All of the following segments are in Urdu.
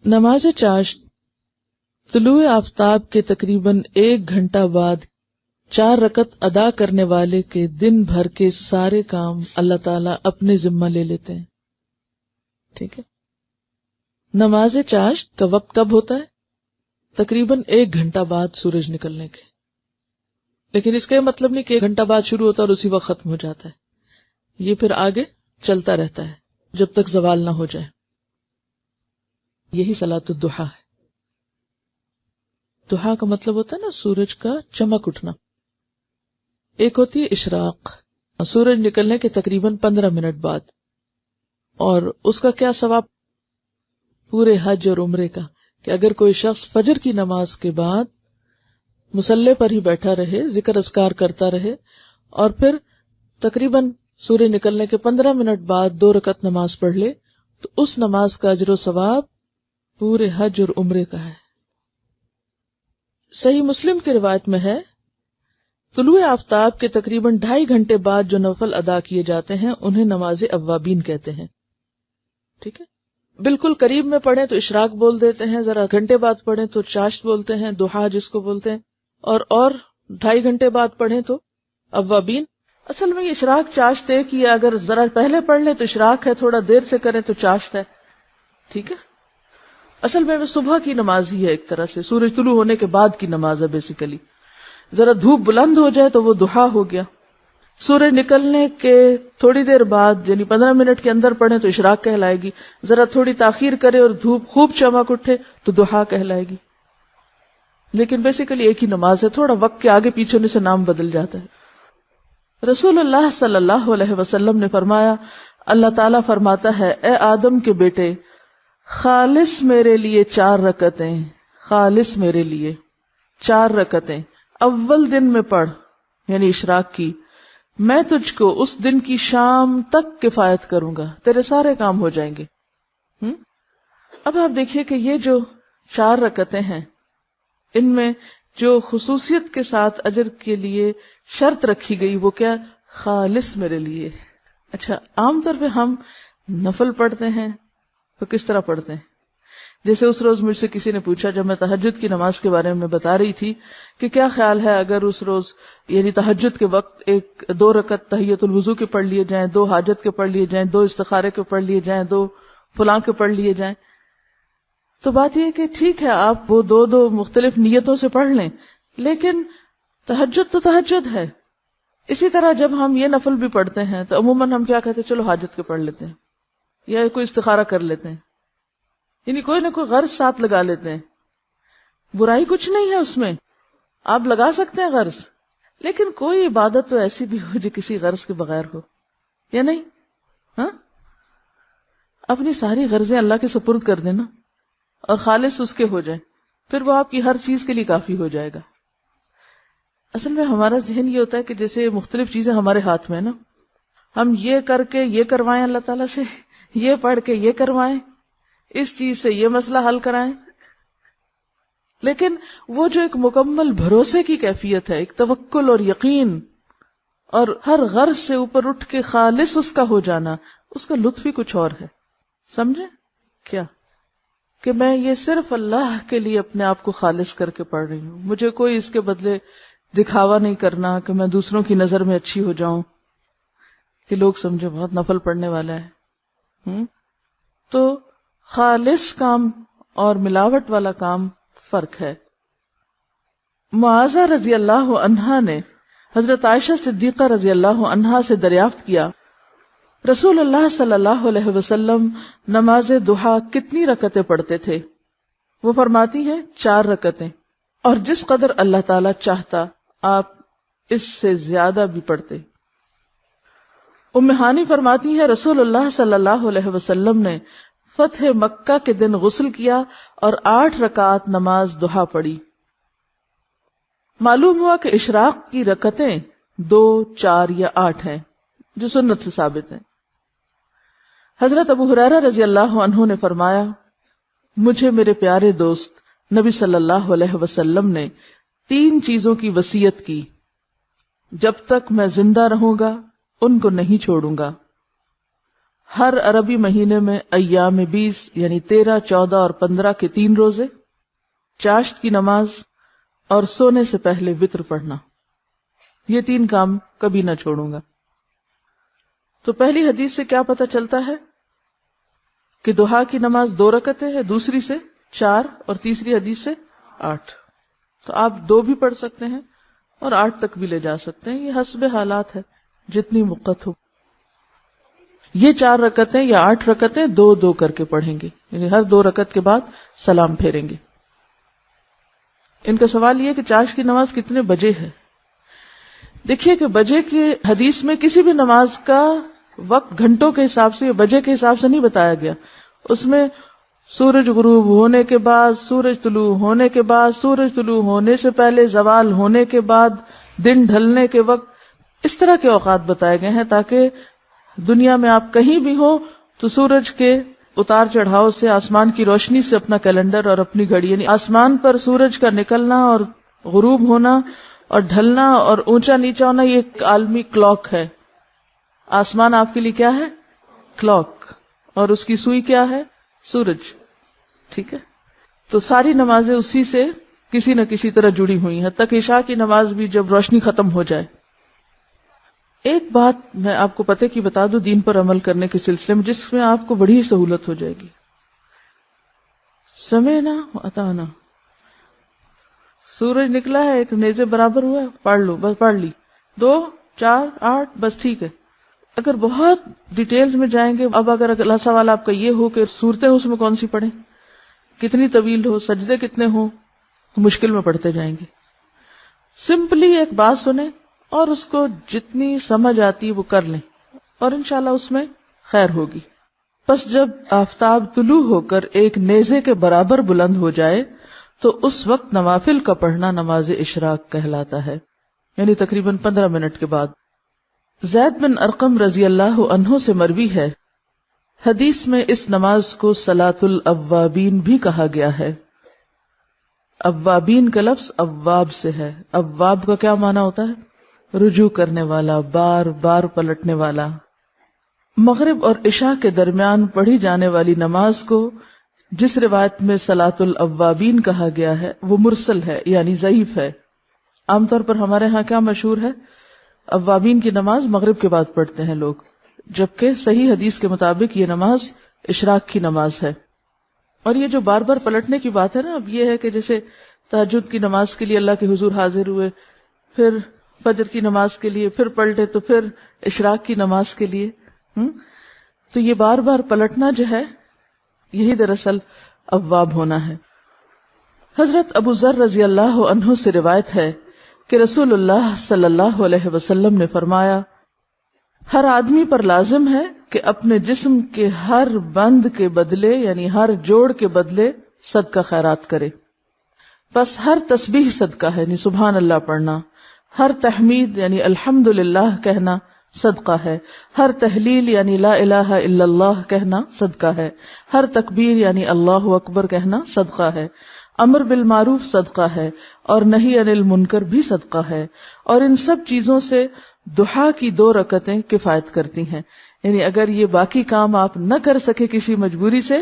نماز چاشت طلوع آفتاب کے تقریباً 1 گھنٹہ بعد 4 رکعت ادا کرنے والے کے دن بھر کے سارے کام اللہ تعالیٰ اپنے ذمہ لے لیتے ہیں. ٹھیک ہے. نماز چاشت کا وقت کب ہوتا ہے؟ تقریباً 1 گھنٹہ بعد سورج نکلنے کے. لیکن اس کا یہ مطلب نہیں کہ 1 گھنٹہ بعد شروع ہوتا ہے اور اسی وقت ختم ہو جاتا ہے. یہ پھر آگے چلتا رہتا ہے جب تک زوال نہ ہو جائے. یہی صلاۃ الضحیٰ ہے. ضحیٰ کا مطلب ہوتا ہے نا سورج کا چمک اٹھنا. ایک ہوتی ہے اشراق، سورج نکلنے کے تقریباً 15 منٹ بعد، اور اس کا کیا ثواب پورے حج اور عمرے کا، کہ اگر کوئی شخص فجر کی نماز کے بعد مصلی پر ہی بیٹھا رہے، ذکر اذکار کرتا رہے، اور پھر تقریباً سورج نکلنے کے 15 منٹ بعد 2 رکعت نماز پڑھ لے، تو اس نماز کا اجر و ثواب پورے حج اور عمرے کا ہے. صحیح مسلم کی روایت میں ہے طلوع آفتاب کے تقریباً 2.5 گھنٹے بعد جو نفل ادا کیے جاتے ہیں انہیں نماز اوابین کہتے ہیں. ٹھیک ہے. بالکل قریب میں پڑھیں تو اشراق بول دیتے ہیں، ذرا گھنٹے بعد پڑھیں تو چاشت بولتے ہیں، ضحیٰ جس کو بولتے ہیں، اور 2.5 گھنٹے بعد پڑھیں تو اوابین. اصل میں یہ اشراق چاشت ایک ہی ہے، اگر ذرا پہلے پڑھ لیں تو اشراق ہے، تھوڑا دیر سے کریں تو چاشت ہے. ٹھیک ہے. اصل میں وہ صبح کی نماز ہی ہے، ایک طرح سے سورج طلوع ہونے کے بعد کی نماز ہے بیسیکلی. ذرا دھوپ بلند ہو جائے تو وہ ضحیٰ ہو گیا. سورج نکلنے کے تھوڑی دیر بعد یعنی 15 منٹ کے اندر پڑھیں تو اشراق کہلائے گی. ذرا تھوڑی تاخیر کرے اور دھوپ خوب چمک اٹھے تو ضحیٰ کہلائے گی. لیکن بیسیکلی ایک ہی نماز ہے، تھوڑا وقت کے آگے پیچھے ہونے سے نام بدل جاتا ہے. رسول اللہ صلی اللہ علیہ وسلم نے فرمایا، اللہ تعالیٰ فرماتا ہے، اے آدم کے بیٹے، خالص میرے لیے 4 رکعتیں، خالص میرے لیے 4 رکعتیں اول دن میں پڑھ، یعنی اشراق کی. میں تجھ کو اس دن کی شام تک کفایت کروں گا، تیرے سارے کام ہو جائیں گے. اب آپ دیکھیے کہ یہ جو 4 رکعتیں ہیں، ان میں جو خصوصیت کے ساتھ اجر کے لیے شرط رکھی گئی وہ کیا؟ خالص میرے لیے. اچھا، عام طور پہ ہم نفل پڑھتے ہیں تو کس طرح پڑھتے ہیں؟ جیسے اس روز مجھ سے کسی نے پوچھا جب میں تہجد کی نماز کے بارے میں بتا رہی تھی کہ کیا خیال ہے اگر اس روز یعنی تہجد کے وقت 2 رکعت تحیۃ الوضو کے پڑھ لیے جائیں، 2 حاجت کے پڑھ لیے جائیں، 2 استخارے کے پڑھ لیے جائیں، 2 فلاں کے پڑھ لیے جائیں. تو بات یہ کہ ٹھیک ہے آپ وہ 2 مختلف نیتوں سے پڑھ لیں، لیکن تہجد تو تہجد ہے. اسی طرح جب ہم یہ نفل بھی پڑھتے ہیں تو عموماً ہم کیا کہتے ہیں، چلو حاجت کے پڑھ لیتے ہیں یا کوئی استخارہ کر لیتے ہیں، یعنی کوئی نہ کوئی غرض ساتھ لگا لیتے ہیں. برائی کچھ نہیں ہے اس میں، آپ لگا سکتے ہیں غرض، لیکن کوئی عبادت تو ایسی بھی ہو جو کسی غرض کے بغیر ہو، یا نہیں؟ ہاں، اپنی ساری غرضیں اللہ کے سپرد کر دینا اور خالص اس کے ہو جائیں، پھر وہ آپ کی ہر چیز کے لیے کافی ہو جائے گا. اصل میں ہمارا ذہن یہ ہوتا ہے کہ جیسے مختلف چیزیں ہمارے ہاتھ میں نا، ہم یہ کر کے یہ کروائیں اللہ تعالیٰ سے، یہ پڑھ کے یہ کروائیں، اس چیز سے یہ مسئلہ حل کرائیں. لیکن وہ جو ایک مکمل بھروسے کی کیفیت ہے، ایک توکل اور یقین اور ہر غرض سے اوپر اٹھ کے خالص اس کا ہو جانا، اس کا لطف ہی کچھ اور ہے. سمجھے کیا؟ کہ میں یہ صرف اللہ کے لیے اپنے آپ کو خالص کر کے پڑھ رہی ہوں، مجھے کوئی اس کے بدلے دکھاوا نہیں کرنا کہ میں دوسروں کی نظر میں اچھی ہو جاؤں، کہ لوگ سمجھے بہت نفل پڑھنے والا ہے. تو خالص کام اور ملاوٹ والا کام فرق ہے. معاذہ رضی اللہ عنہا نے حضرت عائشہ صدیقہ رضی اللہ عنہا سے دریافت کیا، رسول اللہ صلی اللہ علیہ وسلم نماز ضحیٰ کتنی رکعتیں پڑھتے تھے؟ وہ فرماتی ہیں 4 رکعتیں، اور جس قدر اللہ تعالیٰ چاہتا آپ اس سے زیادہ بھی پڑھتے. ام ہانی فرماتی ہے رسول اللہ صلی اللہ علیہ وسلم نے فتح مکہ کے دن غسل کیا اور 8 رکعات نماز ضحیٰ پڑھی. معلوم ہوا کہ اشراق کی رکعتیں 2، 4 یا 8 ہیں جو سنت سے ثابت ہیں. حضرت ابو ہریرہ رضی اللہ عنہ نے فرمایا، مجھے میرے پیارے دوست نبی صلی اللہ علیہ وسلم نے 3 چیزوں کی وصیت کی، جب تک میں زندہ رہوں گا ان کو نہیں چھوڑوں گا. ہر عربی مہینے میں ایام 20 یعنی 13, 14 اور 15 کے 3 روزے, چاشت کی نماز اور سونے سے پہلے وتر پڑھنا. یہ 3 کام کبھی نہ چھوڑوں گا. تو پہلی حدیث سے کیا پتہ چلتا ہے کہ ضحیٰ کی نماز 2 رکعتیں ہے, دوسری سے 4 اور تیسری حدیث سے 8. تو آپ 2 بھی پڑھ سکتے ہیں اور 8 تک بھی لے جا سکتے ہیں, یہ حسب حالات ہے, جتنی وقت ہو. یہ 4 رکعتیں یا 8 رکعتیں 2 کر کے پڑھیں گے, یعنی ہر 2 رکعت کے بعد سلام پھیریں گے. ان کا سوال یہ کہ چاشت کی نماز کتنے بجے ہے. دیکھیے کہ بجے کی حدیث میں کسی بھی نماز کا وقت گھنٹوں کے حساب سے یا بجے کے حساب سے نہیں بتایا گیا. اس میں سورج غروب ہونے کے بعد, سورج طلوع ہونے کے بعد, سورج طلوع ہونے سے پہلے, زوال ہونے کے بعد, دن ڈھلنے کے وقت, اس طرح کے اوقات بتائے گئے ہیں تاکہ دنیا میں آپ کہیں بھی ہو تو سورج کے اتار چڑھاؤ سے, آسمان کی روشنی سے اپنا کیلنڈر اور اپنی گھڑی, یعنی آسمان پر سورج کا نکلنا اور غروب ہونا اور ڈھلنا اور اونچا نیچا ہونا, یہ ایک عالمی کلاک ہے. آسمان آپ کے لیے کیا ہے؟ کلاک. اور اس کی سوئی کیا ہے؟ سورج. ٹھیک ہے, تو ساری نمازیں اسی سے کسی نہ کسی طرح جڑی ہوئی ہیں, حتیٰ کہ عشاء کی نماز بھی جب روشنی ختم ہو جائے. ایک بات میں آپ کو پتہ کی بتا دوں دین پر عمل کرنے کے سلسلے میں, جس میں آپ کو بڑی سہولت ہو جائے گی. سمعنا واطعنا. سورج نکلا ہے, ایک نیزے برابر ہوا, پڑھ لو, بس پڑھ لی. 2, 4, 8 بس ٹھیک ہے. اگر بہت ڈیٹیلز میں جائیں گے, اب اگر اگلا سوال آپ کا یہ ہو کہ صورتیں اس میں کون سی پڑھیں, کتنی طویل ہو, سجدے کتنے ہوں, تو مشکل میں پڑھتے جائیں گے. سمپلی ایک بات سنیں اور اس کو جتنی سمجھ آتی وہ کر لیں, اور انشاءاللہ اس میں خیر ہوگی. پس جب آفتاب طلوع ہو کر ایک نیزے کے برابر بلند ہو جائے تو اس وقت نوافل کا پڑھنا نماز اشراق کہلاتا ہے, یعنی تقریباً 15 منٹ کے بعد. زید بن ارقم رضی اللہ عنہ سے مروی ہے, حدیث میں اس نماز کو صلاۃ الاوابین بھی کہا گیا ہے. اوابین کا لفظ اواب سے ہے. اواب کا کیا معنی ہوتا ہے؟ رجوع کرنے والا, بار بار پلٹنے والا. مغرب اور عشاء کے درمیان پڑھی جانے والی نماز کو جس روایت میں صلاۃ الاوابین کہا گیا ہے وہ مرسل ہے, یعنی ضعیف ہے. عام طور پر ہمارے ہاں کیا مشہور ہے, اوابین کی نماز مغرب کے بعد پڑھتے ہیں لوگ, جبکہ صحیح حدیث کے مطابق یہ نماز اشراق کی نماز ہے. اور یہ جو بار بار پلٹنے کی بات ہے نا, اب یہ ہے کہ جیسے تہجد کی نماز کے لیے اللہ کے حضور حاضر ہوئے, پھر فجر کی نماز کے لیے پھر پلٹے, تو پھر اشراق کی نماز کے لیے, تو یہ بار بار پلٹنا جو ہے یہی دراصل اواب ہونا ہے. حضرت ابو ذر رضی اللہ عنہ سے روایت ہے کہ رسول اللہ صلی اللہ علیہ وسلم نے فرمایا, ہر آدمی پر لازم ہے کہ اپنے جسم کے ہر بند کے بدلے, یعنی ہر جوڑ کے بدلے صدقہ خیرات کرے. بس ہر تسبیح صدقہ ہے, یعنی سبحان اللہ پڑھنا, ہر تحمید یعنی الحمدللہ کہنا صدقہ ہے, ہر تحلیل یعنی لا الہ الا اللہ کہنا صدقہ ہے, ہر تکبیر یعنی اللہ اکبر کہنا صدقہ ہے, امر بالمعروف صدقہ ہے, اور نہی عن المنکر بھی صدقہ ہے. اور ان سب چیزوں سے ضحیٰ کی 2 رکعتیں کفایت کرتی ہیں. یعنی اگر یہ باقی کام آپ نہ کر سکے کسی مجبوری سے,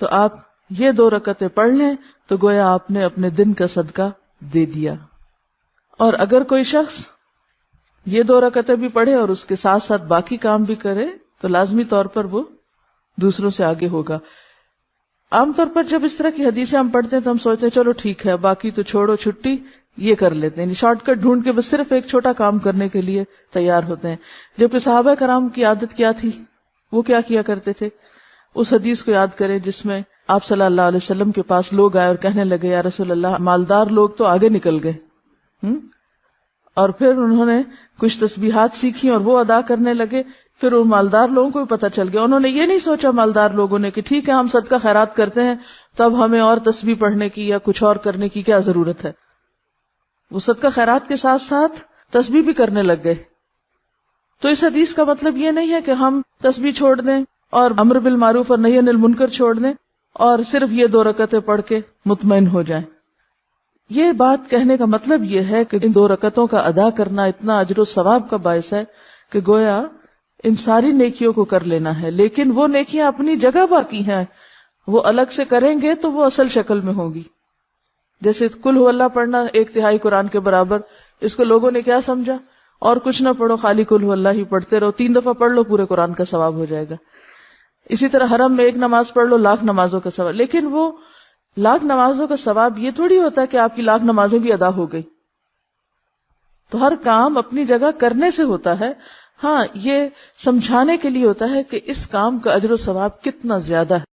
تو آپ یہ 2 رکعتیں پڑھ لیں تو گویا آپ نے اپنے دن کا صدقہ دے دیا. اور اگر کوئی شخص یہ 2 رکعتیں بھی پڑھے اور اس کے ساتھ ساتھ باقی کام بھی کرے تو لازمی طور پر وہ دوسروں سے آگے ہوگا. عام طور پر جب اس طرح کی حدیثیں ہم پڑھتے ہیں تو ہم سوچتے ہیں چلو ٹھیک ہے باقی تو چھوڑو, چھٹی یہ کر لیتے ہیں, یعنی شارٹ کٹ ڈھونڈ کے بس صرف ایک چھوٹا کام کرنے کے لیے تیار ہوتے ہیں. جبکہ صحابہ کرام کی عادت کیا تھی, وہ کیا کیا کرتے تھے؟ اس حدیث کو یاد کریں جس میں آپ صلی اللہ علیہ وسلم کے پاس لوگ آئے اور کہنے لگے, یا رسول اللہ مالدار لوگ تو آگے نکل گئے. اور پھر انہوں نے کچھ تسبیحات سیکھی اور وہ ادا کرنے لگے. پھر ان مالدار لوگوں کو بھی پتہ چل گیا, انہوں نے یہ نہیں سوچا مالدار لوگوں نے کہ ٹھیک ہے ہم صدقہ خیرات کرتے ہیں تو اب ہمیں اور تسبیح پڑھنے کی یا کچھ اور کرنے کی کیا ضرورت ہے. وہ صدقہ خیرات کے ساتھ ساتھ تسبیح بھی کرنے لگ گئے. تو اس حدیث کا مطلب یہ نہیں ہے کہ ہم تسبیح چھوڑ دیں اور امر بالمعروف اور نہی عن المنکر چھوڑ دیں اور صرف یہ 2 رکعتیں پڑھ کے مطمئن ہو جائیں. یہ بات کہنے کا مطلب یہ ہے کہ ان 2 رکعتوں کا ادا کرنا اتنا اجر و ثواب کا باعث ہے کہ گویا ان ساری نیکیوں کو کر لینا ہے، لیکن وہ نیکیاں اپنی جگہ باقی ہیں، وہ الگ سے کریں گے تو وہ اصل شکل میں ہوگی. جیسے قل هو اللہ پڑھنا 1/3 قرآن کے برابر، اس کو لوگوں نے کیا سمجھا، اور کچھ نہ پڑھو، خالی قل هو اللہ ہی پڑھتے رہو، 3 دفعہ پڑھ لو پورے قرآن کا ثواب ہو جائے گا. اسی طرح حرم میں 1 نماز پڑھ لو، 1,00,000 نمازوں کا ثواب. لیکن وہ 1,00,000 نمازوں کا ثواب یہ تھوڑی ہوتا ہے کہ آپ کی 1,00,000 نمازیں بھی ادا ہو گئی. تو ہر کام اپنی جگہ کرنے سے ہوتا ہے. ہاں، یہ سمجھانے کے لیے ہوتا ہے کہ اس کام کا اجر و ثواب کتنا زیادہ ہے.